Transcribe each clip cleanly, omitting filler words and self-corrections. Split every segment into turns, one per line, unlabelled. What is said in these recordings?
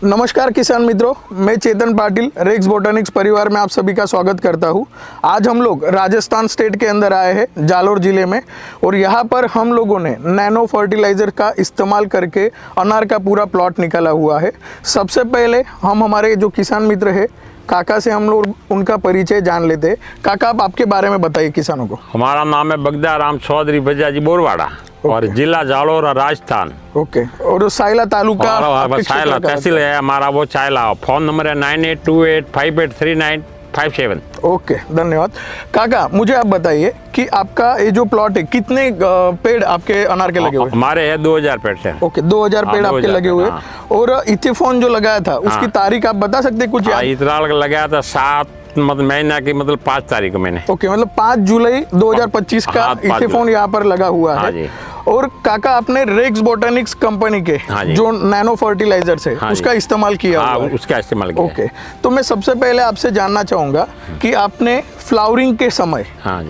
नमस्कार किसान मित्रों, मैं चेतन पाटिल रेक्स बोटैनिक्स परिवार में आप सभी का स्वागत करता हूं। आज हम लोग राजस्थान स्टेट के अंदर आए हैं, जालोर जिले में, और यहां पर हम लोगों ने नैनो फर्टिलाइज़र का इस्तेमाल करके अनार का पूरा प्लॉट निकाला हुआ है। सबसे पहले हम हमारे जो किसान मित्र है काका से हम लोग उनका परिचय जान लेते हैं। काका, आप आपके बारे में बताइए किसानों को।
हमारा नाम है बगदा राम चौधरी भजाजी बोरवाड़ा और जिला जालोर राजस्थान।
ओके, और साइला तालुका
साइला तहसील है हमारा, वो चाइला। फोन नंबर है 9828583957।
ओके, धन्यवाद। काका, मुझे आप बताइए कि आपका ये जो प्लॉट है कितने पेड़ आपके अनार के लगे हुए?
हमारे है 2000 पेड़ से।
ओके, 2000 पेड़ आपके लगे हुए। और इथेफॉन जो लगाया था उसकी तारीख आप बता सकते हैं कुछ?
इतराल लगाया था 7 महीना की, मतलब 5 तारीख को मैंने।
ओके, मतलब 5 जुलाई 2025 का इथेफॉन यहाँ पर लगा हुआ है। और काका, आपने रेक्स बोटैनिक्स कंपनी के जो नैनो फर्टिलाइजर है उसका इस्तेमाल किया हुआ है?
उसका इस्तेमाल किया।
ओके, तो मैं सबसे पहले आपसे जानना चाहूंगा कि आपने फ्लावरिंग के समय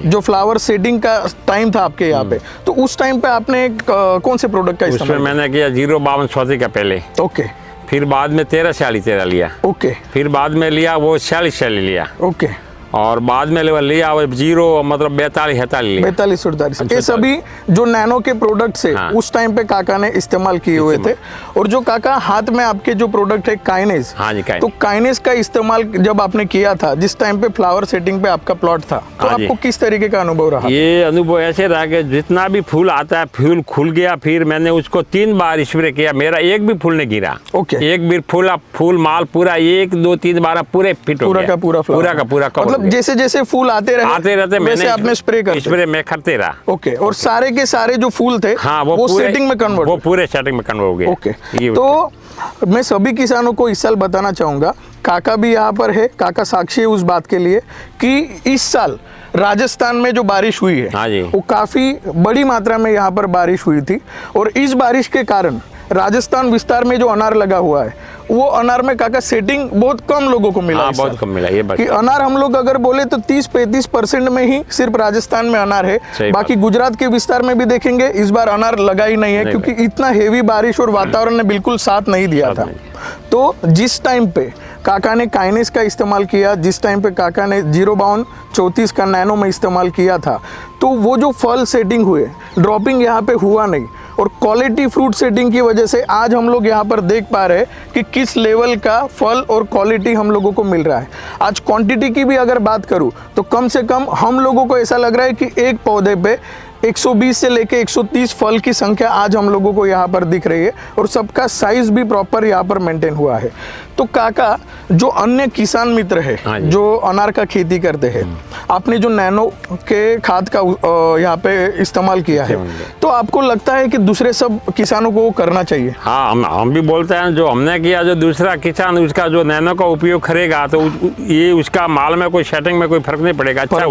जो फ्लावर सेटिंग का टाइम था आपके यहाँ पे, तो उस टाइम पे आपने कौन से प्रोडक्ट का इस्तेमाल?
मैंने किया 052 का पहले।
ओके,
फिर बाद में 13 लिया।
ओके,
फिर बाद में लिया वो 46 लिया।
ओके,
और बाद में लिया वो 0 मतलब 42-48
ये सभी जो नैनो के प्रोडक्ट्स है उस टाइम पे काका ने इस्तेमाल किए हुए थे। और जो काका हाथ में आपके जो प्रोडक्ट है काइनेस, तो काइनेस का इस्तेमाल जब आपने किया था जिस टाइम पे फ्लावर सेटिंग पे आपका प्लॉट था, तो आपको किस तरीके का अनुभव रहा?
ये अनुभव ऐसे रहा कि जितना भी फूल आता है, फूल खुल गया, फिर मैंने उसको 3 बार स्प्रे किया, मेरा एक भी फूल नहीं गिरा।
ओके,
एक भी फूल माल पूरा 1 2 3 बार पूरे फिट हो गया, पूरा का पूरा।
मतलब जैसे जैसे फूल आते रहते
मैंने
आपने स्प्रे
में करते रहा।
ओके, और सारे के सारे जो फूल थे वो सेटिंग में कन्वर्ट,
वो पूरे सेटिंग में कन्वर्ट हो गए।
ओके, तो मैं सभी किसानों को इस साल बताना चाहूंगा, काका भी यहाँ पर है, काका साक्षी है उस बात के लिए कि इस साल राजस्थान में जो बारिश हुई है वो काफी बड़ी मात्रा में यहाँ पर बारिश हुई थी। और इस बारिश के कारण राजस्थान विस्तार में जो अनार लगा हुआ है वो अनार में काका सेटिंग बहुत कम लोगों को मिला।
बहुत कम मिला ये बात
कि अनार हम लोग अगर बोले तो 30-35% में ही सिर्फ राजस्थान में अनार है। बाकी गुजरात के विस्तार में भी देखेंगे इस बार अनार लगा ही नहीं है, क्योंकि इतना हेवी बारिश और वातावरण ने बिल्कुल साथ नहीं दिया था। तो जिस टाइम पे काका ने काइनेस का इस्तेमाल किया, जिस टाइम पे काका ने 052-34 का नैनो में इस्तेमाल किया था, तो वो जो फल सेटिंग हुए, ड्रॉपिंग यहाँ पे हुआ नहीं। और क्वालिटी फ्रूट सेटिंग की वजह से आज हम लोग यहाँ पर देख पा रहे हैं कि किस लेवल का फल और क्वालिटी हम लोगों को मिल रहा है। आज क्वांटिटी की भी अगर बात करूँ तो कम से कम हम लोगों को ऐसा लग रहा है कि एक पौधे पे 120 से लेके 130 फल की संख्या आज हम लोगों को यहाँ पर दिख रही है, और सबका साइज भी प्रॉपर यहाँ पर मेंटेन हुआ है। तो काका, जो अन्य किसान मित्र है जो अनार का खेती करते हैं, आपने जो नैनो के खाद का यहाँ पे इस्तेमाल किया है, तो आपको लगता है कि दूसरे सब किसानों को करना चाहिए?
हाँ, हम भी बोलते हैं जो हमने किया, जो दूसरा किसान उसका जो नैनो का उपयोग करेगा तो ये उसका माल में कोई सेटिंग में कोई फर्क नहीं पड़ेगा, अच्छा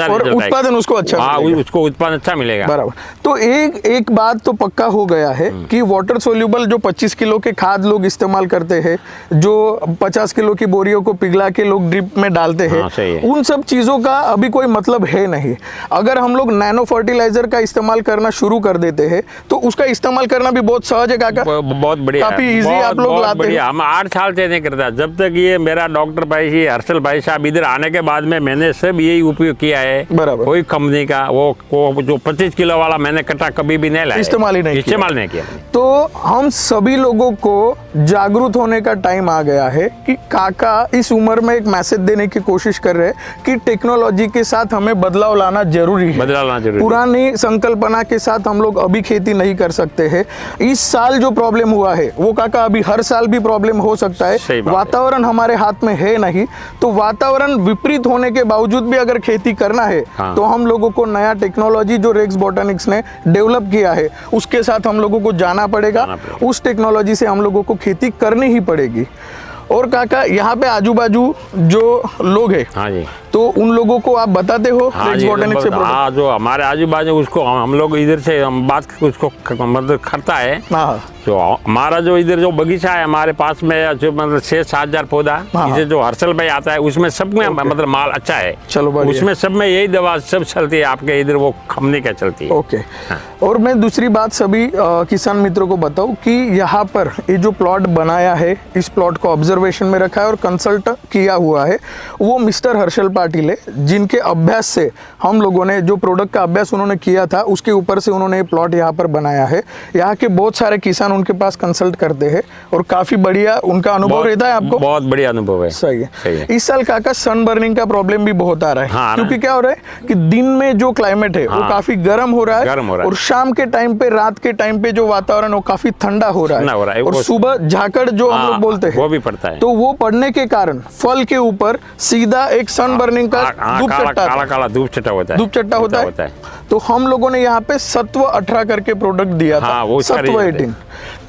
और उत्पादन उसको अच्छा,
उसको उत्पादन अच्छा मिलेगा।
बराबर। तो एक बात तो पक्का हो गया है कि वाटर सोल्यूबल जो 25 किलो के खाद लोग इस्तेमाल करते हैं, जो 50 किलो की बोरियों को पिघला के लोग ड्रिप में डालते हैं, उन सब चीजों का अभी कोई मतलब है नहीं। अगर हम लोग नैनो फर्टिलाइजर का इस्तेमाल करना शुरू कर देते हैं तो उसका इस्तेमाल करना भी बहुत सहज है काका,
बहुत बढ़िया,
काफी इजी आप लोग लाते हैं।
हम 8 साल से नहीं करता, जब तक ये मेरा डॉक्टर भाई हर्षल भाई साहब इधर आने के बाद में मैंने सब यही उपयोग किया है।
बराबर।
कोई कंपनी का वो जो 25 किलो वाला मैंने कट्टा कभी भी नहीं लाया, इस्तेमाल नहीं किया।
तो हम सभी लोगों को जागरूक होने का टाइम आ गया है कि काका इस उम्र में एक मैसेज देने की कोशिश कर रहे हैं कि टेक्नोलॉजी के साथ हमें बदलाव लाना जरूरी है। पुरानी संकल्पना के साथ हम लोग अभी खेती नहीं कर सकते हैं। इस साल जो प्रॉब्लम हुआ है वो काका अभी हर साल भी प्रॉब्लम हो सकता है। वातावरण हमारे हाथ में है नहीं, तो वातावरण विपरीत होने के बावजूद भी अगर खेती करना है तो हम लोगों को नया टेक्नोलॉजी जो रेक्स बोटैनिक्स ने डेवलप किया है उसके साथ हम लोगों को जाना पड़ेगा। उस टेक्नोलॉजी से हम लोगों को खेती करनी ही पड़ेगी। और काका, यहाँ पे आजू बाजू जो लोग हैं तो उन लोगों को आप बताते हो रेक्स बोटैनिक्स से?
जो हमारे आजू बाजू उसको हम लोग इधर से हम बात उसको मतलब करता है जो हमारा जो इधर जो बगीचा है हमारे पास में जो मतलब 6-7 हजार पौधा,
हाँ।
इसे जो हर्षल भाई आता है उसमें सब में मतलब माल अच्छा है।
चलो बढ़िया।
उसमें सब में यही दवा सब चलती है, आपके इधर वो खमने क्या चलती है।
ओके। और मैं दूसरी बात सभी किसान मित्रों को बताऊं कि यहाँ पर ये जो प्लॉट बनाया है, इस प्लॉट को ऑब्जर्वेशन में रखा है और कंसल्ट किया हुआ है वो मिस्टर हर्षल पाटिल है, जिनके अभ्यास से हम लोगों ने जो प्रोडक्ट का अभ्यास उन्होंने किया था उसके ऊपर से उन्होंने ये प्लॉट यहाँ पर बनाया है। यहाँ के बहुत सारे किसान उनके पास कंसल्ट करते हैं और काफी बढ़िया उनका अनुभव रहता है। आपको
बहुत बढ़िया अनुभव है।
सही है। इस साल काका सन बर्निंग का प्रॉब्लम भी बहुत आ रहा है।
हाँ,
क्योंकि क्या हो रहा है कि दिन में जो क्लाइमेट है वो काफी गर्म हो रहा है और शाम के टाइम पे, रात के टाइम पे जो वातावरण वो काफी ठंडा हो रहा है और सुबह झाकड़ जो हम लोग बोलते हैं
वो भी पड़ता है।
तो वो पड़ने के कारण फल के ऊपर सीधा एक सन बर्निंग का धूप चट्टा,
काला धूप चट्टा होता है,
धूप चट्टा होता है। तो हम लोगों ने यहाँ पे सत्व 18 करके प्रोडक्ट दिया था, सत्व 18।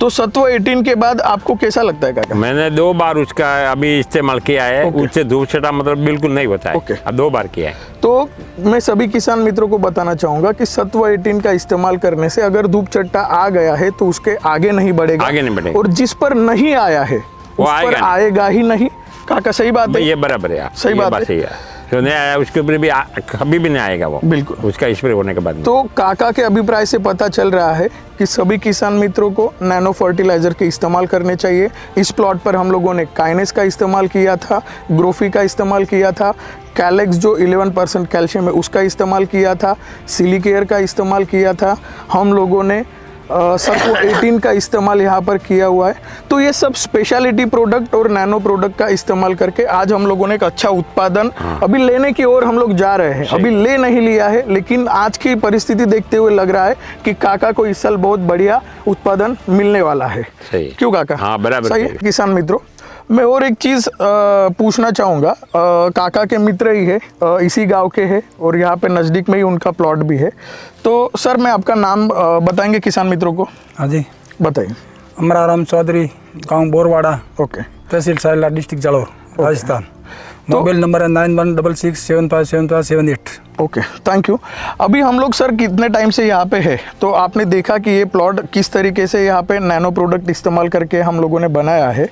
तो सत्व 18 के बाद आपको कैसा लगता है काका?
मैंने 2 बार उसका अभी इस्तेमाल किया है। उससे धूप चटा मतलब बिल्कुल नहीं होता है। 2 बार किया है।
तो मैं सभी किसान मित्रों को बताना चाहूंगा कि सत्व 18 का इस्तेमाल करने से अगर धूप चट्टा आ गया है तो उसके आगे नहीं बढ़ेगा,
आगे नहीं बढ़ेगा।
और जिस पर नहीं आया है उस पर आएगा ही नहीं। काका सही बात है,
ये बराबर है।
सही बात है।
जो नहीं आया उसके ऊपर भी कभी भी नहीं आएगा वो,
बिल्कुल
उसका स्प्रे होने के बाद।
तो काका के अभिप्राय से पता चल रहा है कि सभी किसान मित्रों को नैनो फर्टिलाइजर के इस्तेमाल करने चाहिए। इस प्लॉट पर हम लोगों ने काइनेस का इस्तेमाल किया था, ग्रोफी का इस्तेमाल किया था, कैलेक्स जो 11% कैल्शियम है उसका इस्तेमाल किया था, सिलिकेयर का इस्तेमाल किया था, हम लोगों ने सत्व 18 का इस्तेमाल यहाँ पर किया हुआ है। तो ये सब स्पेशलिटी प्रोडक्ट और नैनो प्रोडक्ट का इस्तेमाल करके आज हम लोगों ने एक अच्छा उत्पादन अभी लेने की ओर हम लोग जा रहे हैं। अभी ले नहीं लिया है, लेकिन आज की परिस्थिति देखते हुए लग रहा है कि काका को इस साल बहुत बढ़िया उत्पादन मिलने वाला है। क्यों काका?
हाँ बराबर
सही है। किसान मित्रों, मैं और एक चीज़ पूछना चाहूँगा। काका के मित्र ही है, इसी गांव के हैं और यहाँ पे नज़दीक में ही उनका प्लॉट भी है। तो सर मैं आपका नाम बताएंगे किसान मित्रों को?
हाँ जी
बताइए।
अमराराम चौधरी, गांव बोरवाड़ा,
ओके,
तहसील Saila, district Jalore, Rajasthan. Mobile number है 9166757578।
Okay, thank you. अभी हम लोग सर कितने टाइम से यहाँ पे है, तो आपने देखा कि ये प्लॉट किस तरीके से यहाँ पे नैनो प्रोडक्ट इस्तेमाल करके हम लोगों ने बनाया है।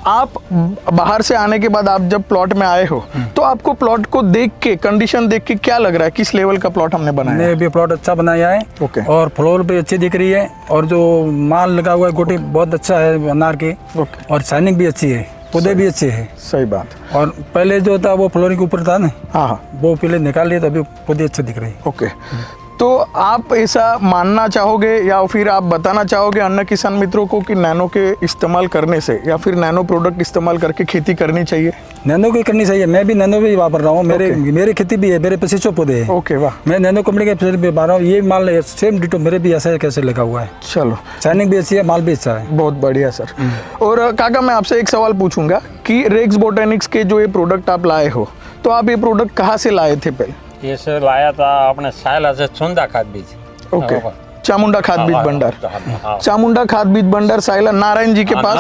आप बाहर से आने के बाद आप जब प्लॉट में आए हो तो आपको प्लॉट को देख के, कंडीशन देख के क्या लग रहा है, किस लेवल का प्लॉट हमने बनाया है?
भी प्लॉट अच्छा बनाया है।
ओके।
और फ्लोर भी अच्छी दिख रही है और जो माल लगा हुआ है गोटी बहुत अच्छा है अनार की।
ओके।
और शाइनिंग भी अच्छी है, पौधे भी अच्छे हैं।
सही बात।
और पहले जो था वो फ्लोरिंग के ऊपर था ना,
हाँ,
वो पहले निकाल लिए तो अभी पौधे अच्छे दिख रहे हैं।
ओके। तो आप ऐसा मानना चाहोगे या फिर आप बताना चाहोगे अन्य किसान मित्रों को कि नैनो के इस्तेमाल करने से या फिर नैनो प्रोडक्ट इस्तेमाल करके खेती करनी चाहिए?
नैनो की करनी चाहिए। मैं भी नैनो भी वापर रहा हूँ। मेरी खेती भी है, मेरे 25 पौधे हैं।
ओके, वाह।
मैं नैनो कंपनी के भी बना रहा हूँ। ये माल सेम डिटो मेरे भी ऐसा कैसे लगा हुआ है।
चलो,
शाइनिंग भी अच्छी है, माल भी अच्छा है।
बहुत बढ़िया सर। और काका मैं आपसे एक सवाल पूछूंगा कि रेक्स बोटेनिक्स के जो ये प्रोडक्ट आप लाए हो, तो आप ये प्रोडक्ट कहाँ से लाए थे पहले?
ये सर लाया था अपने साइला से चुंदा खाद बीज।
ओके, चामुंडा खाद बीज भंडार। चामुंडा खाद बीज भंडार साइला नारायण जी के पास।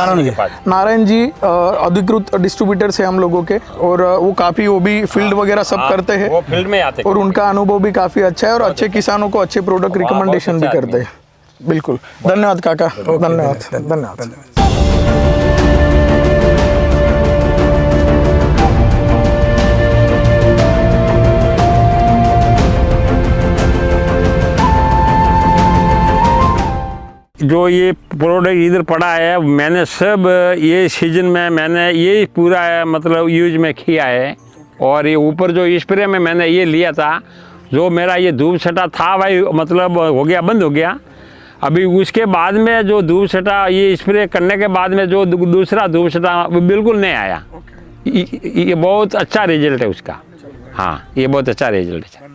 नारायण जी अधिकृत डिस्ट्रीब्यूटर से हम लोगों के, और वो काफी, वो भी फील्ड वगैरह सब करते हैं,
वो फील्ड में आते
और उनका अनुभव भी काफी अच्छा है और अच्छे किसानों को अच्छे प्रोडक्ट रिकमेंडेशन भी करते हैं। बिल्कुल, धन्यवाद काका, धन्यवाद, धन्यवाद।
जो ये प्रोडक्ट इधर पड़ा है मैंने सब ये सीजन में मैंने ये पूरा मतलब यूज में किया है। और ये ऊपर जो स्प्रे में मैंने ये लिया था, जो मेरा ये धूप छटा था भाई मतलब हो गया, बंद हो गया। अभी उसके बाद में जो धूप छटा ये स्प्रे करने के बाद में जो दूसरा धूप छटा बिल्कुल नहीं आया। ये बहुत अच्छा रिजल्ट है उसका। हाँ, ये बहुत अच्छा रिजल्ट है।